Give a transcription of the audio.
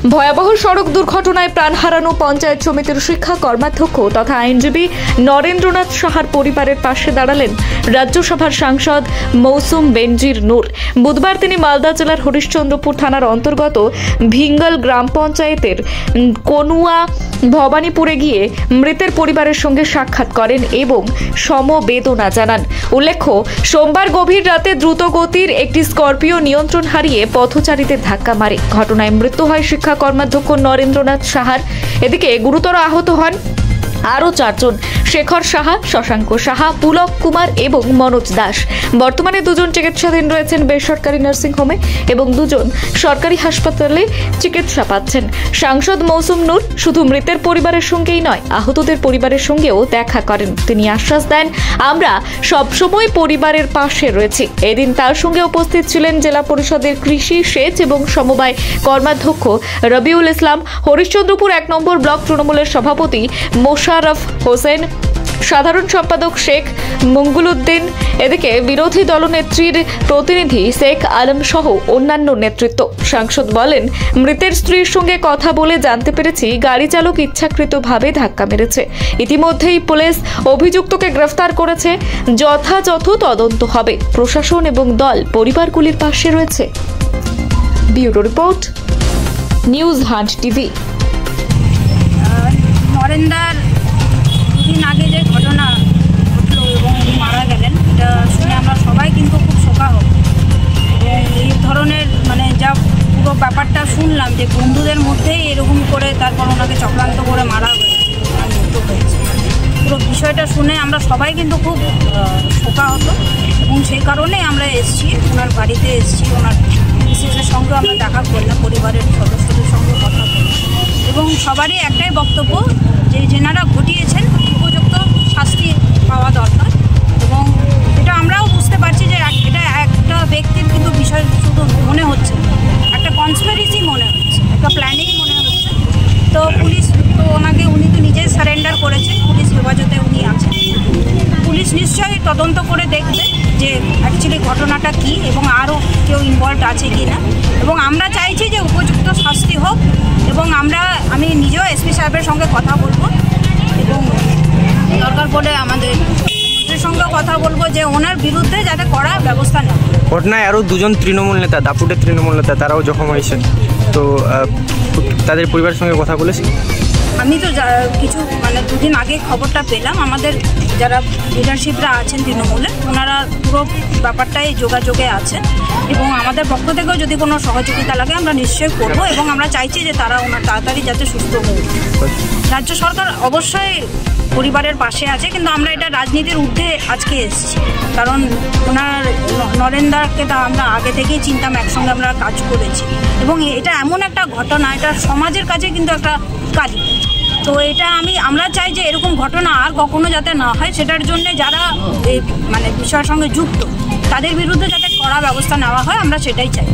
ভয়াবহ সড়ক দুর্ঘটনায় প্রাণ হারানো পঞ্চায়েত সমিতির শিক্ষা কর্মাধ্যক্ষ তথা আইনজীবী নরেন্দ্রনাথ সাহার পরিবারের পাশে দাঁড়ালেন রাজ্যসভার সাংসদ মৌসুম বেনজির নূর। বুধবার তিনি মালদা জেলার হরিশ্চন্দ্রপুর থানার অন্তর্গত ভিঙ্গল গ্রাম পঞ্চায়েতের কনুয়া ভবানীপুরে গিয়ে মৃতের পরিবারের সঙ্গে সাক্ষাৎ করেন এবং সমবেদনা জানান। উল্লেখ্য, সোমবার গভীর রাতে দ্রুতগতির একটি স্করপিও নিয়ন্ত্রণ হারিয়ে পথচারীদের ধাক্কা মারে। ঘটনায় মৃত্যু হয় শিক্ষা কর্মাধ্যক্ষ নরেন্দ্রনাথ সাহার। এদিকে গুরুতর আহত হন আরও 4 জন: শেখর সাহা, শশাঙ্ক সাহা, পুলক কুমার এবং মনোজ দাস। বর্তমানে 2 জন চিকিৎসাধীন রয়েছেন বেসরকারি নার্সিংহোমে এবং 2 জন সরকারি হাসপাতালে চিকিৎসা পাচ্ছেন। সাংসদ মৌসুম নূর শুধু মৃতের পরিবারের সঙ্গেই নয়, আহতদের পরিবারের সঙ্গেও দেখা করেন। তিনি আশ্বাস দেন, আমরা সবসময় পরিবারের পাশে রয়েছি। এদিন তার সঙ্গে উপস্থিত ছিলেন জেলা পরিষদের কৃষি, সেচ এবং সমবায় কর্মাধ্যক্ষ রবিউল ইসলাম, হরিশ্চন্দ্রপুর 1 নম্বর ব্লক তৃণমূলের সভাপতি মোশাররফ হোসেন, সাধারণ সম্পাদক শেখ মঙ্গলউদ্দিন। এদিকে বিরোধী দলনেত্রীর প্রতিনিধি শেখ আলম সহ অন্যান্য নেতৃত্ব। সাংসদ বলেন, মৃতের স্ত্রীর সঙ্গে কথা বলে জানতে পেরেছি গাড়ি চালক ইচ্ছাকৃতভাবে ধাক্কা মেরেছে। ইতিমধ্যেই পুলিশ অভিযুক্তকে গ্রেফতার করেছে। যথাযথ তদন্ত হবে। প্রশাসন এবং দল পরিবারগুলির পাশে রয়েছে। Bureau report, news hunt TV. Narender দুদিন আগে যে ঘটনা ঘটলো এবং উনি মারা গেলেন, এটা শুনে আমরা সবাই কিন্তু খুব শোকাহত। এবং এই ধরনের যা পুরো ব্যাপারটা শুনলাম যে বন্ধুদের মধ্যেই এরকম করে তারপর ওনাকে চক্রান্ত করে মারা হয়েছে, মৃত্যু হয়েছে, পুরো বিষয়টা শুনে আমরা সবাই কিন্তু খুব শোকাহত। এবং সেই কারণেই আমরা এসেছি, ওনার বাড়িতে এসেছি, ওনার মিসেসের সঙ্গে আমরা দেখা করলাম, পরিবারের সদস্যদের সঙ্গে কথা বললাম এবং সবারই একটাই বক্তব্য যে যেনারা ঘটিয়েছেন উপযুক্ত শাস্তি পাওয়া দরকার। এবং এটা আমরাও বুঝতে পারছি যে এটা একটা ব্যক্তির কিন্তু বিষয় শুধু মনে হচ্ছে, একটা কনস্পিরেসি মনে হচ্ছে, একটা প্ল্যানিং মনে হচ্ছে। তো পুলিশ তো উনি তো নিজেই সারেন্ডার করেছেন, পুলিশ হেফাজতে উনি আছেন। পুলিশ নিশ্চয়ই তদন্ত করে দেখবে যে অ্যাকচুয়ালি ঘটনাটা কী এবং আরও কেউ ইনভলভ আছে কি না। এবং আমরা চাইছি যে উপযুক্ত শাস্তি হোক। এবং আমি নিজেও এসপি সাহেবের সঙ্গে কথা বলবো এবং দরকার পড়লে আমাদের মন্ত্রীর সঙ্গে কথা বলবো যে ওনার বিরুদ্ধে যাতে কড়া ব্যবস্থা নেওয়া। ঘটনায় আরও 2 জন তৃণমূল নেতা, দাপুটের তৃণমূল নেতা, তারাও জখম হয়েছে। তো তাদের পরিবারের সঙ্গে কথা বলেছি। আমি তো কিছু 2 দিন আগে খবরটা পেলাম। আমাদের যারা লিডারশিপরা আছেন তৃণমূলে, ওনারা পুরো ব্যাপারটাই যোগাযোগে আছেন এবং আমাদের পক্ষ থেকেও যদি কোনো সহযোগিতা লাগে আমরা নিশ্চয়ই করবো। এবং আমরা চাইছি যে তারা ওনার তাড়াতাড়ি যাতে সুস্থ হয়ে ওঠে। রাজ্য সরকার অবশ্যই পরিবারের পাশে আছে, কিন্তু আমরা এটা রাজনীতির ঊর্ধ্বে আজকে এসেছি। কারণ ওনার নরেন্দারকে তা আমরা আগে থেকেই চিনতাম, একসঙ্গে আমরা কাজ করেছি। এবং এটা এমন একটা ঘটনা, এটা সমাজের কাছে কিন্তু একটা কালি। তো এটা আমরা চাই যে এরকম ঘটনা আর কখনো যাতে না হয়। সেটার জন্য যারা এই বিষয়ের সঙ্গে যুক্ত তাদের বিরুদ্ধে যাতে কড়া ব্যবস্থা নেওয়া হয়, আমরা সেটাই চাই।